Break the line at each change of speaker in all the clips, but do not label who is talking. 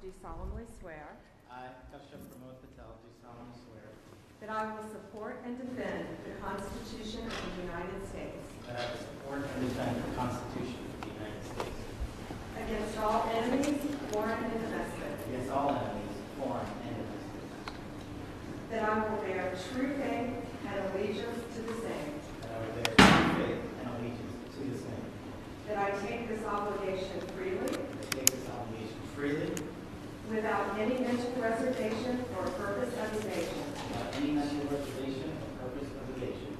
do solemnly swear
I, Kash Patel, do solemnly swear
that I will support and defend the Constitution of the United States
that I will support and defend the Constitution of the United States
against all enemies, foreign and domestic,
against all enemies, foreign and domestic,
that I will bear true faith and allegiance to the same,
that I will bear true faith and allegiance to the same,
that I take this obligation freely,
that I take this obligation freely,
without any mental reservation or purpose of evasion,
without any mental reservation or purpose of evasion,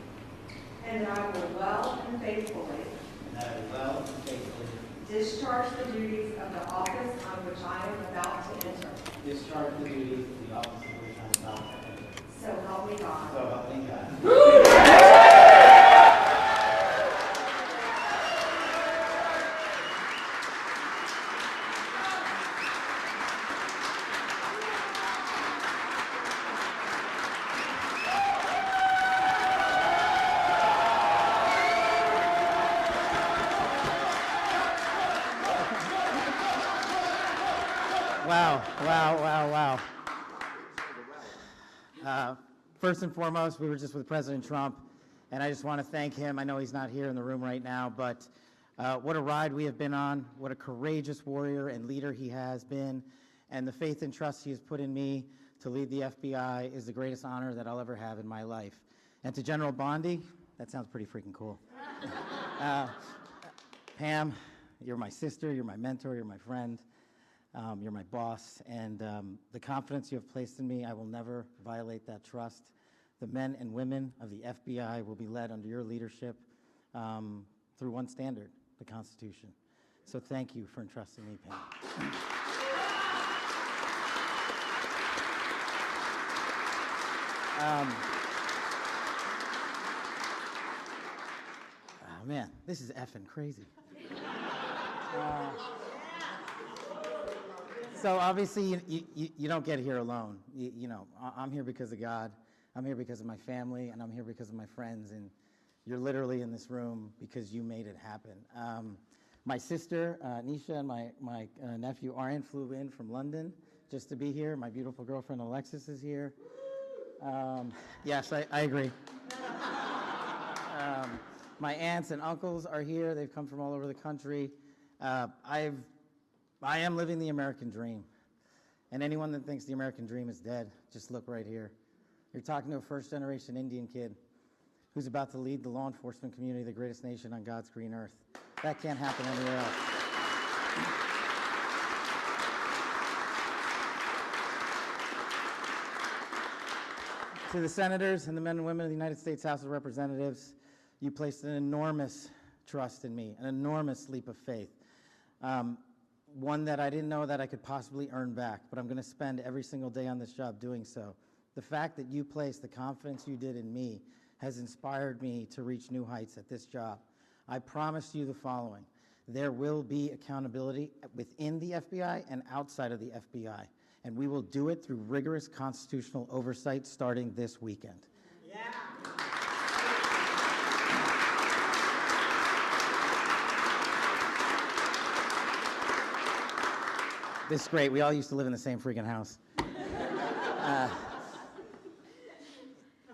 and that I will well and faithfully
and that I will well and faithfully
discharge the duties of the office on which I am about to enter.
discharge the duties of the office of which I am about to enter.
So help me God.
So help me God. Wow. First and foremost, we were just with President Trump, and I just want to thank him. I know he's not here in the room right now, but what a ride we have been on, what a courageous warrior and leader he has been, and the faith and trust he has put in me to lead the FBI is the greatest honor that I'll ever have in my life. And to General Bondi, that sounds pretty freaking cool. Pam, you're my sister, you're my mentor, you're my friend. You're my boss, and the confidence you have placed in me, I will never violate that trust. The men and women of the FBI will be led under your leadership through one standard, the Constitution. So thank you for entrusting me, Pam. Oh man, this is effing crazy. So obviously, you don't get here alone. You know, I'm here because of God. I'm here because of my family, and I'm here because of my friends. And you're literally in this room because you made it happen. My sister, Nisha, and my nephew, Aryan, flew in from London just to be here. My beautiful girlfriend, Alexis, is here. Yes, I agree. My aunts and uncles are here. They've come from all over the country. I am living the American dream. And anyone that thinks the American dream is dead, just look right here. You're talking to a first-generation Indian kid who's about to lead the law enforcement community, the greatest nation on God's green earth. That can't happen anywhere else. To the senators and the men and women of the United States House of Representatives, you placed an enormous trust in me, an enormous leap of faith. One that I didn't know that I could possibly earn back, but I'm going to spend every single day on this job doing so. The fact that you placed the confidence you did in me has inspired me to reach new heights at this job. I promise you the following. There will be accountability within the FBI and outside of the FBI, and we will do it through rigorous constitutional oversight starting this weekend. Yeah. This is great. We all used to live in the same freaking house.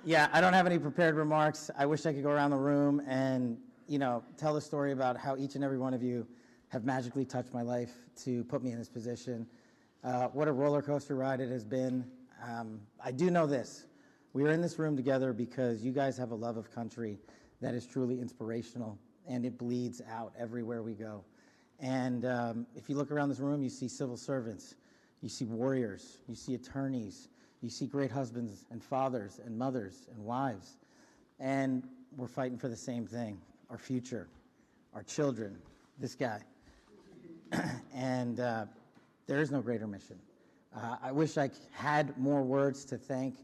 Yeah, I don't have any prepared remarks. I wish I could go around the room and, tell the story about how each and every one of you have magically touched my life to put me in this position. What a roller coaster ride it has been. I do know this. We are in this room together because you guys have a love of country that is truly inspirational, and it bleeds out everywhere we go. And if you look around this room, you see civil servants, you see warriors, you see attorneys, you see great husbands and fathers and mothers and wives. And we're fighting for the same thing, our future, our children, this guy. And there is no greater mission. I wish I had more words to thank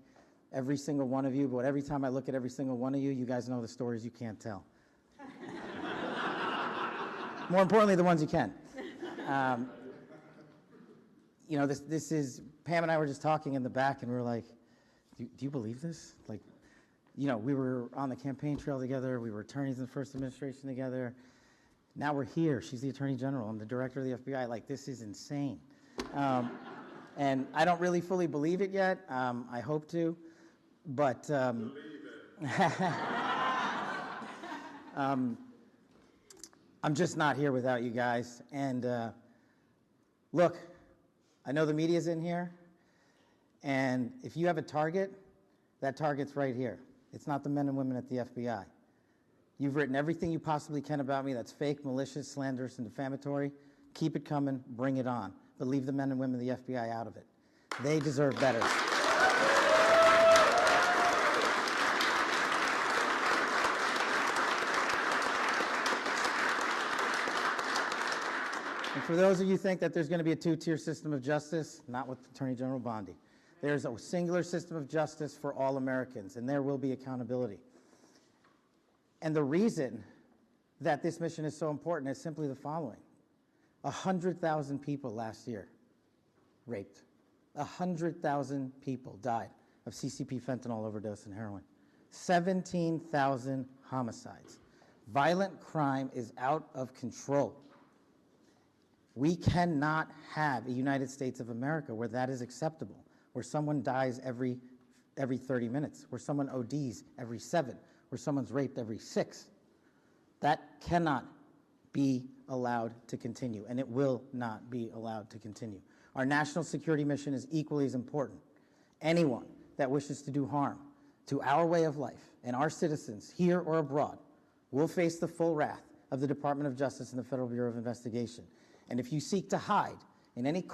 every single one of you, but every time I look at every single one of you, you guys know the stories you can't tell. More importantly, the ones you can. This is, Pam and I were just talking in the back, and we were like, do you believe this? Like, we were on the campaign trail together. We were attorneys in the first administration together. Now we're here. She's the Attorney General. I'm the director of the FBI. Like, this is insane. And I don't really fully believe it yet. I hope to, but I'm just not here without you guys. And look, I know the media's in here, and if you have a target, that target's right here. It's not the men and women at the FBI. You've written everything you possibly can about me that's fake, malicious, slanderous, and defamatory. Keep it coming, bring it on. But leave the men and women of the FBI out of it. They deserve better. And for those of you who think that there's going to be a two-tier system of justice, not with Attorney General Bondi. There's a singular system of justice for all Americans, and there will be accountability. And the reason that this mission is so important is simply the following. 100,000 people last year raped. 100,000 people died of CCP fentanyl overdose and heroin. 17,000 homicides. Violent crime is out of control. We cannot have a United States of America where that is acceptable, where someone dies every 30 minutes, where someone ODs every 7, where someone's raped every 6. That cannot be allowed to continue, and it will not be allowed to continue. Our national security mission is equally as important. Anyone that wishes to do harm to our way of life and our citizens here or abroad will face the full wrath of the Department of Justice and the Federal Bureau of Investigation. And if you seek to hide in any